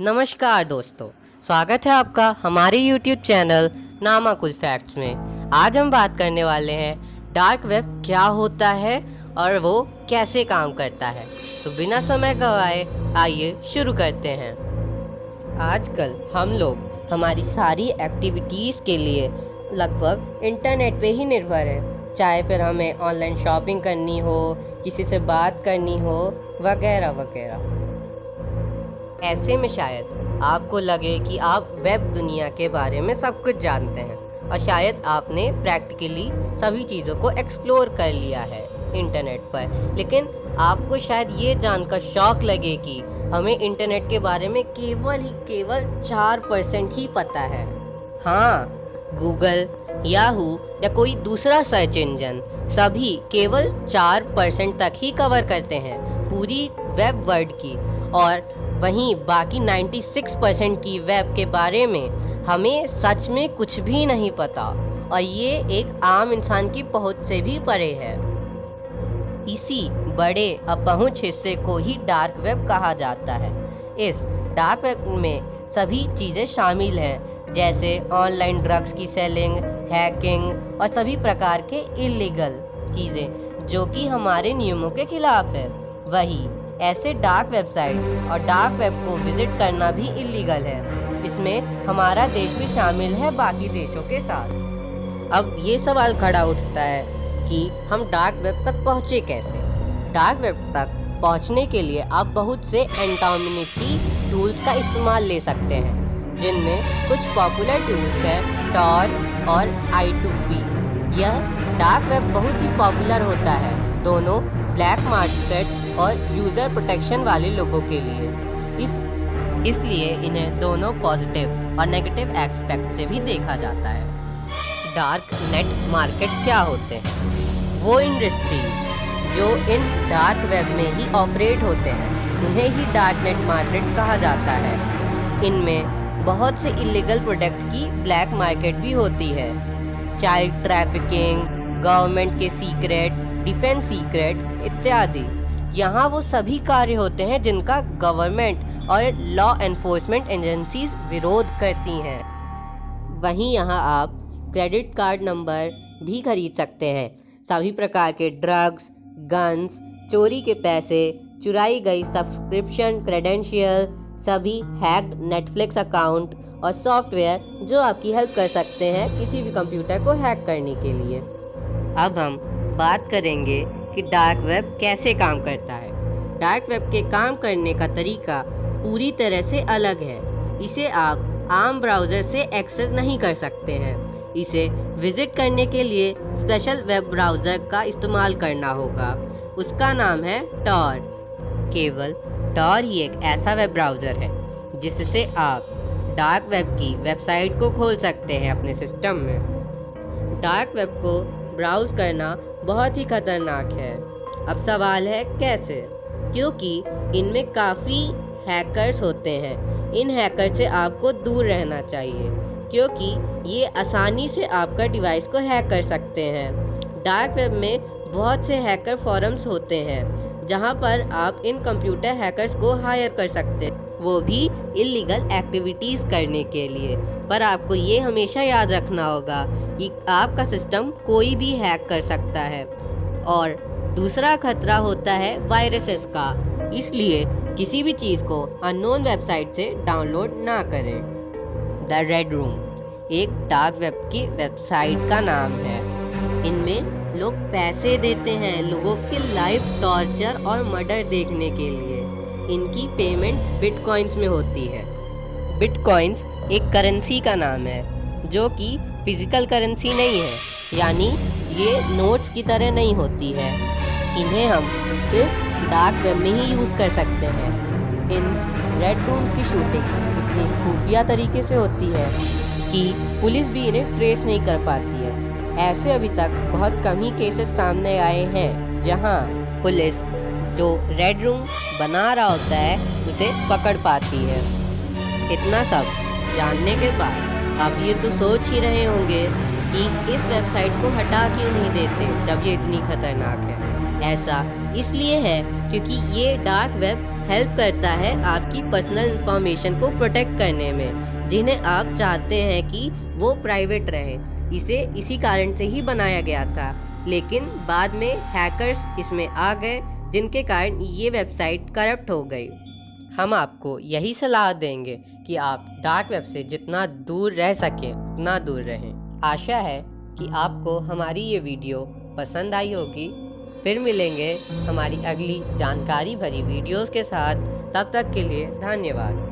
नमस्कार दोस्तों, स्वागत है आपका हमारे YouTube चैनल नामा कुल फैक्ट्स में। आज हम बात करने वाले हैं डार्क वेब क्या होता है और वो कैसे काम करता है। तो बिना समय गवाए आइए शुरू करते हैं। आजकल हम लोग हमारी सारी एक्टिविटीज़ के लिए लगभग इंटरनेट पे ही निर्भर है, चाहे फिर हमें ऑनलाइन शॉपिंग करनी हो, किसी से बात करनी हो, वगैरह वगैरह। ऐसे में शायद आपको लगे कि आप वेब दुनिया के बारे में सब कुछ जानते हैं और शायद आपने प्रैक्टिकली सभी चीज़ों को एक्सप्लोर कर लिया है इंटरनेट पर, लेकिन आपको शायद ये जानकर शौक लगे कि हमें इंटरनेट के बारे में केवल 4% ही पता है। हाँ, गूगल, याहू या कोई दूसरा सर्च इंजन सभी केवल 4% तक ही कवर करते हैं पूरी वेब वर्ल्ड की, और वहीं बाकी 96% की वेब के बारे में हमें सच में कुछ भी नहीं पता, और ये एक आम इंसान की पहुंच से भी परे है। इसी बड़े अपहुंच हिस्से को ही डार्क वेब कहा जाता है। इस डार्क वेब में सभी चीज़ें शामिल हैं, जैसे ऑनलाइन ड्रग्स की सेलिंग, हैकिंग और सभी प्रकार के इलीगल चीज़ें जो कि हमारे नियमों के खिलाफ है। वही ऐसे डार्क वेबसाइट्स और डार्क वेब को विजिट करना भी इलीगल है। इसमें हमारा देश भी शामिल है बाकी देशों के साथ। अब ये सवाल खड़ा उठता है कि हम डार्क वेब तक पहुँचे कैसे। डार्क वेब तक पहुँचने के लिए आप बहुत से एंटाइमिनिटी टूल्स का इस्तेमाल ले सकते हैं, जिनमें कुछ पॉपुलर टूल्स हैं टॉर और I2P। यह डार्क वेब बहुत ही पॉपुलर होता है दोनों ब्लैक मार्केट और यूज़र प्रोटेक्शन वाले लोगों के लिए। इसलिए इन्हें दोनों पॉजिटिव और नेगेटिव एस्पेक्ट से भी देखा जाता है। डार्क नेट मार्केट क्या होते हैं? वो इंडस्ट्रीज जो इन डार्क वेब में ही ऑपरेट होते हैं उन्हें ही डार्क नेट मार्केट कहा जाता है। इनमें बहुत से इलीगल प्रोडक्ट की ब्लैक मार्केट भी होती है, चाइल्ड ट्रैफिकिंग, गवर्नमेंट के सीक्रेट, डिफेंस सीक्रेट इत्यादि। यहाँ वो सभी कार्य होते हैं जिनका गवर्नमेंट और लॉ एनफोर्समेंट एजेंसीज विरोध करती हैं। वहीं यहाँ आप क्रेडिट कार्ड नंबर भी खरीद सकते हैं। सभी प्रकार के ड्रग्स, गन्स, चोरी के पैसे, चुराई गई सब्सक्रिप्शन क्रेडेंशियल, सभी हैक्ड नेटफ्लिक्स अकाउंट और सॉफ्टवेयर जो आपकी हेल्प कर सकते हैं किसी भी कंप्यूटर को हैक करने के लिए। अब हम बात करेंगे कि डार्क वेब कैसे काम करता है। डार्क वेब के काम करने का तरीका पूरी तरह से अलग है। इसे आप आम ब्राउज़र से एक्सेस नहीं कर सकते हैं। इसे विजिट करने के लिए स्पेशल वेब ब्राउज़र का इस्तेमाल करना होगा। उसका नाम है टॉर। केवल टॉर ही एक ऐसा वेब ब्राउज़र है जिससे आप डार्क वेब की वेबसाइट को खोल सकते हैं अपने सिस्टम में। डार्क वेब को ब्राउज़ करना बहुत ही खतरनाक है। अब सवाल है कैसे? क्योंकि इनमें काफ़ी हैकर्स होते हैं। इन हैकर से आपको दूर रहना चाहिए क्योंकि ये आसानी से आपका डिवाइस को हैक कर सकते हैं। डार्क वेब में बहुत से हैकर फोरम्स होते हैं जहां पर आप इन कंप्यूटर हैकर्स को हायर कर सकते हैं, वो भी इलीगल एक्टिविटीज़ करने के लिए। पर आपको ये हमेशा याद रखना होगा कि आपका सिस्टम कोई भी हैक कर सकता है। और दूसरा खतरा होता है वायरसेस का, इसलिए किसी भी चीज़ को अननोन वेबसाइट से डाउनलोड ना करें। द रेड रूम एक डार्क वेब की वेबसाइट का नाम है। इनमें लोग पैसे देते हैं लोगों के लाइव टॉर्चर और मर्डर देखने के लिए। इनकी पेमेंट बिटकॉइंस में होती है। बिटकॉइंस एक करेंसी का नाम है जो कि फिजिकल करेंसी नहीं है, यानी ये नोट्स की तरह नहीं होती है। इन्हें हम सिर्फ डार्क वेब में ही यूज़ कर सकते हैं। इन रेड रूम्स की शूटिंग इतनी खुफिया तरीके से होती है कि पुलिस भी इन्हें ट्रेस नहीं कर पाती है। ऐसे अभी तक बहुत कम ही केसेस सामने आए हैं जहां पुलिस जो रेड रूम बना रहा होता है उसे पकड़ पाती है। इतना सब जानने के बाद आप ये तो सोच ही रहे होंगे कि इस वेबसाइट को हटा क्यों नहीं देते जब ये इतनी खतरनाक है। ऐसा इसलिए है क्योंकि ये डार्क वेब हेल्प करता है आपकी पर्सनल इंफॉर्मेशन को प्रोटेक्ट करने में, जिन्हें आप चाहते हैं कि वो प्राइवेट रहे। इसे इसी कारण से ही बनाया गया था, लेकिन बाद में हैकर्स इसमें आ गए, जिनके कारण ये वेबसाइट करप्ट हो गई। हम आपको यही सलाह देंगे कि आप डार्क वेब से जितना दूर रह सकें उतना दूर रहें। आशा है कि आपको हमारी ये वीडियो पसंद आई होगी। फिर मिलेंगे हमारी अगली जानकारी भरी वीडियोस के साथ। तब तक के लिए धन्यवाद।